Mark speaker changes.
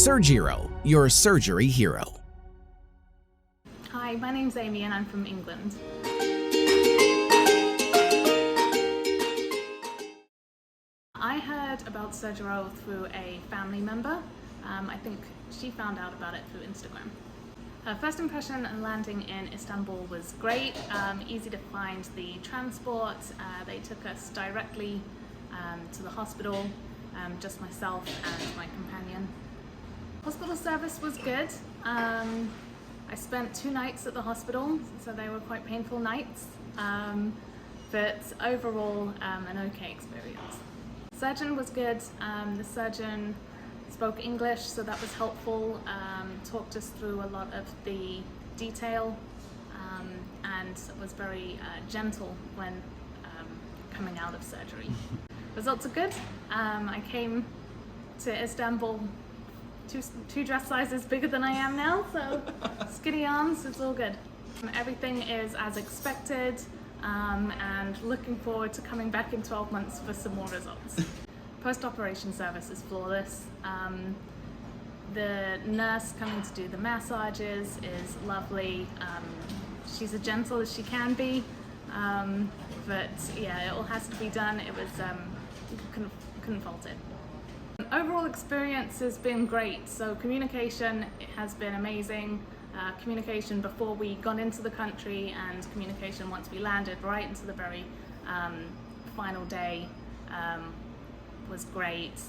Speaker 1: Surgero, your surgery hero.
Speaker 2: Hi, my name's Amy and I'm from England. I heard about Surgero through a family member. I think she found out about it through Instagram. Her first impression and landing in Istanbul was great, easy to find the transport. They took us directly to the hospital, just myself and my companion. Hospital service was good. I spent 2 nights at the hospital, so they were quite painful nights, but overall an okay experience. Surgeon was good. The surgeon spoke English, so that was helpful, talked us through a lot of the detail, and was very gentle when coming out of surgery. Results are good. I came to Istanbul two dress sizes bigger than I am now, so skinny arms, it's all good. Everything is as expected, and looking forward to coming back in 12 months for some more results. Post-operation service is flawless. The nurse coming to do the massages is lovely. She's as gentle as she can be, but yeah, it all has to be done. It was, couldn't fault it. Overall experience has been great. So communication has been amazing. Communication before we got into the country and communication once we landed right into the very final day was great.